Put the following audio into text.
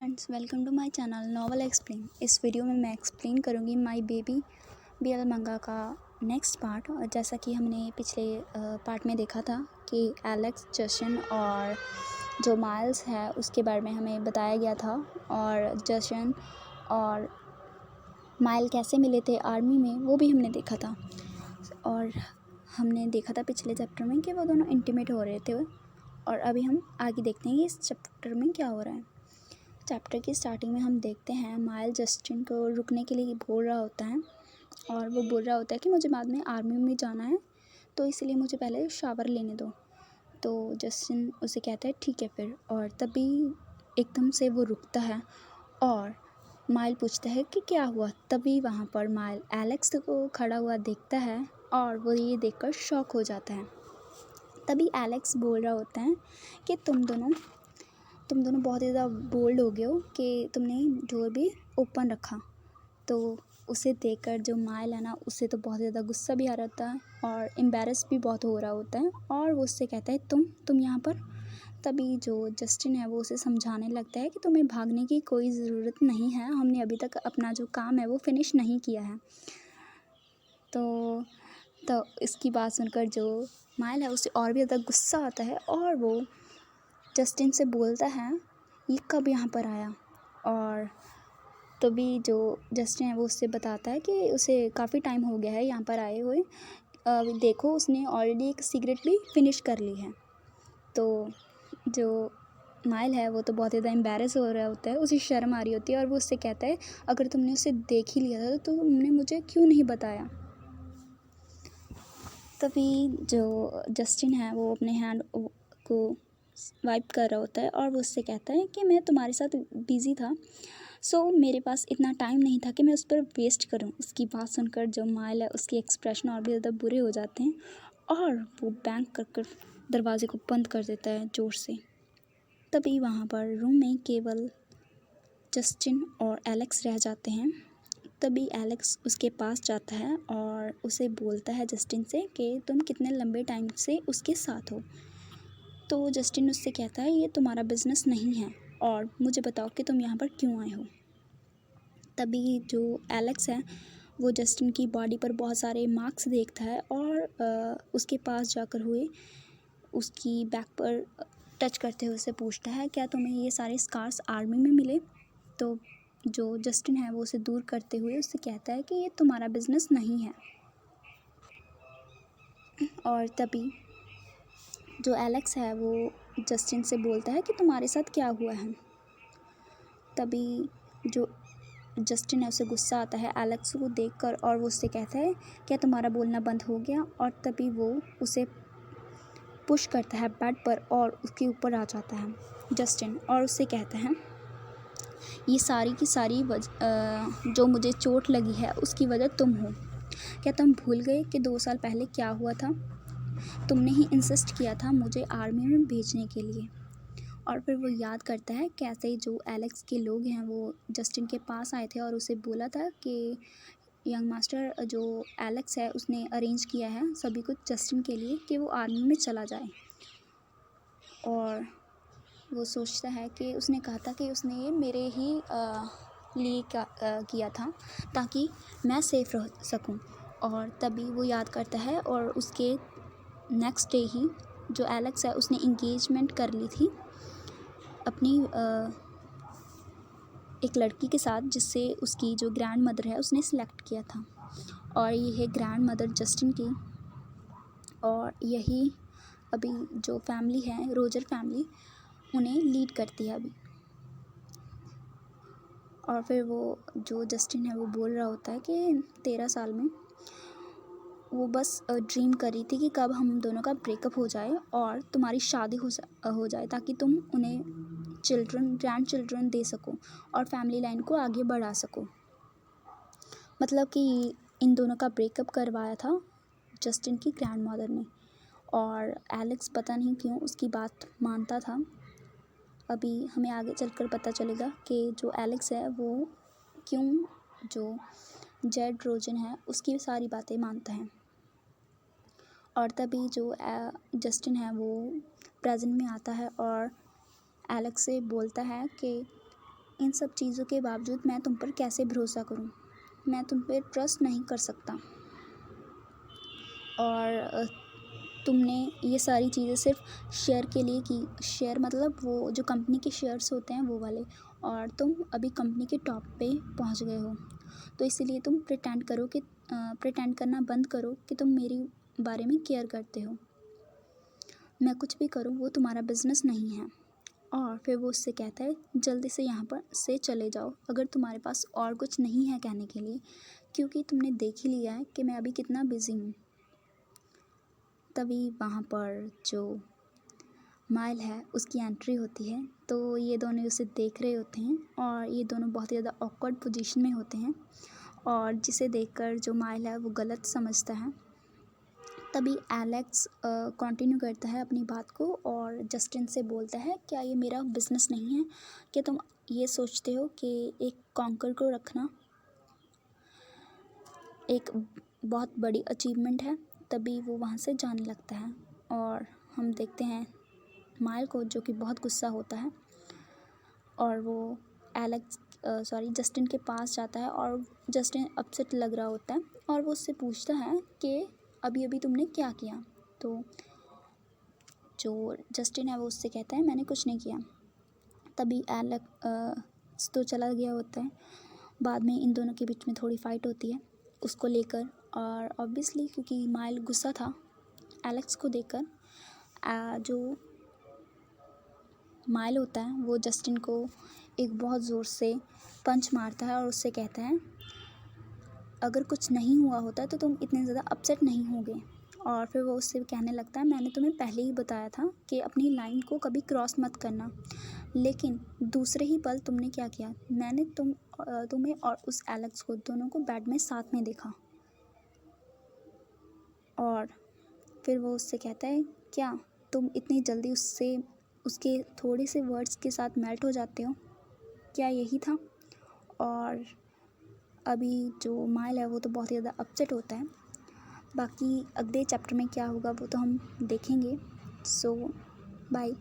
Friends, welcome to my channel novel explain. इस video में मैं एक्सप्लेन करूँगी माय बेबी बीएल मंगा का नेक्स्ट पार्ट। और जैसा कि हमने पिछले पार्ट में देखा था कि एलेक्स, जशन और जो माइल्स है उसके बारे में हमें बताया गया था, और जशन और माइल कैसे मिले थे आर्मी में वो भी हमने देखा था। और हमने देखा था पिछले चैप्टर में कि वो दोनों इंटीमेट हो रहे थे। और अभी हम आगे देखते हैं कि इस चैप्टर में क्या हो रहा है। चैप्टर की स्टार्टिंग में हम देखते हैं माइल जस्टिन को रुकने के लिए बोल रहा होता है, और वो बोल रहा होता है कि मुझे बाद में आर्मी में जाना है, तो इसलिए मुझे पहले शावर लेने दो। तो जस्टिन उसे कहता है ठीक है फिर। और तभी एकदम से वो रुकता है और माइल पूछता है कि क्या हुआ। तभी वहाँ पर माइल एलेक्स को खड़ा हुआ देखता है और वो ये देखकर शॉक हो जाता है। तभी एलेक्स बोल रहा होता है कि तुम दोनों बहुत ही ज़्यादा बोल्ड हो गए हो कि तुमने डोर भी ओपन रखा। तो उसे देखकर जो माइल है ना, उसे तो बहुत ज़्यादा गुस्सा भी आ रहा था और एम्बैरस भी बहुत हो रहा होता है। और वो उससे कहता है तुम यहाँ पर। तभी जो जस्टिन है वो उसे समझाने लगता है कि तुम्हें भागने की कोई ज़रूरत नहीं है, हमने अभी तक अपना जो काम है वो फिनिश नहीं किया है। तो इसकी बात सुनकर जो माइल है उसे और भी ज़्यादा गुस्सा आता है और वो जस्टिन से बोलता है ये कब यहाँ पर आया। और तभी जो जस्टिन है वो उससे बताता है कि उसे काफ़ी टाइम हो गया है यहाँ पर आए हुए। देखो उसने ऑलरेडी एक सिगरेट भी फिनिश कर ली है। तो जो माइल है वो तो बहुत ज़्यादा एम्बैरस हो रहा होता है, उसे शर्म आ रही होती है और वो उससे कहता है अगर तुमने उसे देख ही लिया था तो तुमने मुझे क्यों नहीं बताया। तभी जो जस्टिन है वो अपने हैंड को वाइप कर रहा होता है और वो उससे कहता है कि मैं तुम्हारे साथ बिज़ी था, सो मेरे पास इतना टाइम नहीं था कि मैं उस पर वेस्ट करूं। उसकी बात सुनकर जो माइल है उसके एक्सप्रेशन और भी ज़्यादा बुरे हो जाते हैं और वो बैंग कर दरवाजे को बंद कर देता है ज़ोर से। तभी वहाँ पर रूम में केवल जस्टिन और एलेक्स रह जाते हैं। तभी एलेक्स उसके पास जाता है और उसे बोलता है जस्टिन से कि तुम कितने लंबे टाइम से उसके साथ हो। तो जस्टिन उससे कहता है ये तुम्हारा बिजनेस नहीं है और मुझे बताओ कि तुम यहाँ पर क्यों आए हो। तभी जो एलेक्स है वो जस्टिन की बॉडी पर बहुत सारे मार्क्स देखता है और उसके पास जाकर हुए उसकी बैक पर टच करते हुए उससे पूछता है क्या तुम्हें ये सारे स्कार्स आर्मी में मिले। तो जो जस्टिन है वो उसे दूर करते हुए उससे कहता है कि ये तुम्हारा बिजनेस नहीं है। और तभी जो एलेक्स है वो जस्टिन से बोलता है कि तुम्हारे साथ क्या हुआ है। तभी जो जस्टिन है उसे गुस्सा आता है एलेक्स को देखकर और वो उससे कहता है क्या तुम्हारा बोलना बंद हो गया। और तभी वो उसे पुश करता है बेड पर और उसके ऊपर आ जाता है जस्टिन और उससे कहता है ये सारी की सारी जो मुझे चोट लगी है उसकी वजह तुम हो। क्या तुम भूल गए कि 2 साल पहले क्या हुआ था। तुमने ही इंसिस्ट किया था मुझे आर्मी में भेजने के लिए। और फिर वो याद करता है कैसे जो एलेक्स के लोग हैं वो जस्टिन के पास आए थे और उसे बोला था कि यंग मास्टर जो एलेक्स है उसने अरेंज किया है सभी कुछ जस्टिन के लिए कि वो आर्मी में चला जाए। और वो सोचता है कि उसने कहा था कि उसने ये मेरे ही लिए किया था ताकि मैं सेफ रह सकूं। और तभी वो याद करता है और उसके नेक्स्ट डे ही जो एलेक्स है उसने इंगेजमेंट कर ली थी अपनी एक लड़की के साथ जिससे उसकी जो ग्रैंड मदर है उसने सेलेक्ट किया था। और ये है ग्रैंड मदर जस्टिन की। और यही अभी जो फैमिली है रोजर फैमिली उन्हें लीड करती है अभी। और फिर वो जो जस्टिन है वो बोल रहा होता है कि 13 साल में वो बस ड्रीम कर रही थी कि कब हम दोनों का ब्रेकअप हो जाए और तुम्हारी शादी हो जाए ताकि तुम उन्हें ग्रैंड चिल्ड्रन दे सको और फैमिली लाइन को आगे बढ़ा सको। मतलब कि इन दोनों का ब्रेकअप करवाया था जस्टिन की ग्रैंड मदर ने। और एलेक्स पता नहीं क्यों उसकी बात मानता था। अभी हमें आगे चलकर पता चलेगा कि जो एलेक्स है वो क्यों जो जेड रोजन है उसकी सारी बातें मानता है। और तभी जो जस्टिन है वो प्रेजेंट में आता है और एलेक्स से बोलता है कि इन सब चीज़ों के बावजूद मैं तुम पर कैसे भरोसा करूं? मैं तुम पे ट्रस्ट नहीं कर सकता। और तुमने ये सारी चीज़ें सिर्फ शेयर के लिए की। शेयर मतलब वो जो कंपनी के शेयर्स होते हैं वो वाले। और तुम अभी कंपनी के टॉप पे पहुंच गए हो, तो इसीलिए तुम प्रिटेंड करना बंद करो कि तुम मेरी बारे में केयर करते हो। मैं कुछ भी करूँ वो तुम्हारा बिजनेस नहीं है। और फिर वो उससे कहता है जल्दी से यहाँ पर से चले जाओ, अगर तुम्हारे पास और कुछ नहीं है कहने के लिए, क्योंकि तुमने देख ही लिया है कि मैं अभी कितना बिजी हूँ। तभी वहाँ पर जो माइल है उसकी एंट्री होती है, तो ये दोनों उसे देख रहे होते हैं और ये दोनों बहुत ही ज़्यादा ऑकवर्ड पोजीशन में होते हैं। और जिसे देखकर जो माइल है वो गलत समझता है। तभी एलेक्स कंटिन्यू करता है अपनी बात को और जस्टिन से बोलता है क्या ये मेरा बिजनेस नहीं है? क्या तुम ये सोचते हो कि एक कॉन्कर को रखना एक बहुत बड़ी अचीवमेंट है? तभी वो वहाँ से जाने लगता है और हम देखते हैं माइल को जो कि बहुत गुस्सा होता है और वो जस्टिन के पास जाता है और जस्टिन अपसेट लग रहा होता है और वो उससे पूछता है कि अभी अभी तुमने क्या किया? तो जो जस्टिन है वो उससे कहता है मैंने कुछ नहीं किया। तभी एलेक्स तो चला गया होता है। बाद में इन दोनों के बीच में थोड़ी फाइट होती है उसको लेकर, और ऑब्वियसली क्योंकि माइल गुस्सा था एलेक्स को देखकर, जो माइल होता है वो जस्टिन को एक बहुत ज़ोर से पंच मारता है और उससे कहता है अगर कुछ नहीं हुआ होता तो तुम इतने ज़्यादा अपसेट नहीं होगे। और फिर वो उससे कहने लगता है मैंने तुम्हें पहले ही बताया था कि अपनी लाइन को कभी क्रॉस मत करना, लेकिन दूसरे ही पल तुमने क्या किया? मैंने तुम्हें और उस एलेक्स को दोनों को बेड में साथ में देखा। और फिर वो उससे कहता है क्या तुम इतनी जल्दी उसके थोड़े से वर्ड्स के साथ मेल्ट हो जाते हो? क्या यही था? और अभी जो माइल है वो तो बहुत ही ज़्यादा अपसेट होता है। बाकी अगले चैप्टर में क्या होगा वो तो हम देखेंगे। सो बाय।